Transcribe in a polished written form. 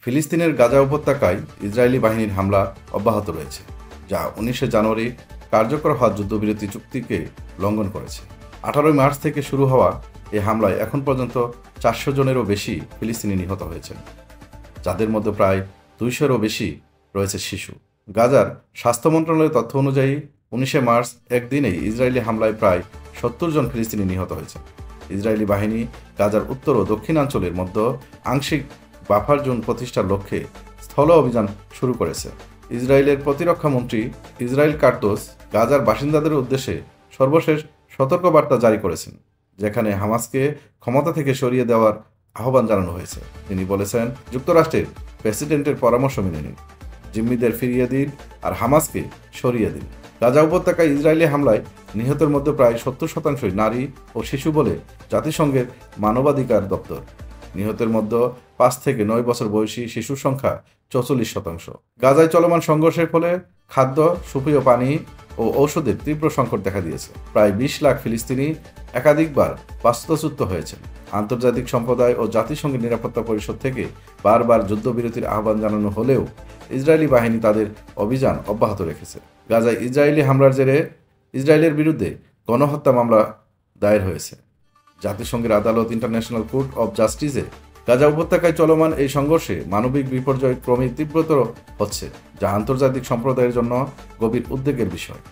ফিলিস্তিনের গাজা উপত্যকায় ইসরায়েলি বাহিনীর হামলা অব্যাহত রয়েছে, যা 19 জানুয়ারি কার্যকর হওয়া যুদ্ধবিরতি চুক্তিকে লঙ্ঘন করেছে। 18 মার্চ থেকে শুরু হওয়া এই হামলায় এখন পর্যন্ত 400 জনেরও বেশি ফিলিস্তিনি নিহত হয়েছেন, যাদের মধ্যে প্রায় 200-এরও বেশি রয়েছে শিশু। গাজার স্বাস্থ্য মন্ত্রণালয়ের তথ্য অনুযায়ী 19 মার্চ একদিনেই ইসরায়েলি হামলায় প্রায় 70 জন ফিলিস্তিনি নিহত হয়েছে। ইসরায়েলি বাহিনী গাজার উত্তর ও দক্ষিণাঞ্চলের মধ্যে আংশিক বাফার জোন প্রতিষ্ঠার লক্ষ্যে স্থল অভিযান শুরু করেছে। ইসরায়েলের প্রতিরক্ষা মন্ত্রী ইসরায়েল কাটস গাজার বাসিন্দাদের উদ্দেশ্যে সর্বশেষ সতর্কবার্তা জারি করেছেন, যেখানে হামাসকে ক্ষমতা থেকে সরিয়ে দেওয়ার আহ্বান জানানো হয়েছে। তিনি বলেছেন, যুক্তরাষ্ট্রের প্রেসিডেন্টের পরামর্শ মেনে নিন, জিম্মিদের ফিরিয়ে দিন আর হামাসকে সরিয়ে দিন। গাজা উপত্যকায় ইসরায়েলি হামলায় নিহতের মধ্যে প্রায় 70% নারী ও শিশু বলে জাতিসংঘের মানবাধিকার দপ্তর। নিহতের মধ্যে 5 থেকে 9 বছর বয়সী শিশুর সংখ্যা 44%। গাজায় চলমান সংঘর্ষের ফলে খাদ্য, সুপেয় পানি ও ঔষধের তীব্র সংকট দেখা দিয়েছে। প্রায় 20 লাখ ফিলিস্তিনি একাধিকবার বাস্তুচ্যুত হয়েছে। আন্তর্জাতিক সম্প্রদায় ও জাতিসংঘের নিরাপত্তা পরিষদ থেকে বারবার যুদ্ধবিরতির আহ্বান জানানো হলেও ইসরায়েলি বাহিনী তাদের অভিযান অব্যাহত রেখেছে। গাজায় ইসরায়েলি হামলার জেরে ইসরায়েলের বিরুদ্ধে গণহত্যা মামলা দায়ের হয়েছে। জাতিসংঘের আদালত ইন্টারন্যাশনাল কোর্ট অব জাস্টিসে গাজা উপত্যকায় চলমান এই সংঘর্ষে মানবিক বিপর্যয় ক্রমেই তীব্রতর হচ্ছে, যা আন্তর্জাতিক সম্প্রদায়ের জন্য গভীর উদ্বেগের বিষয়।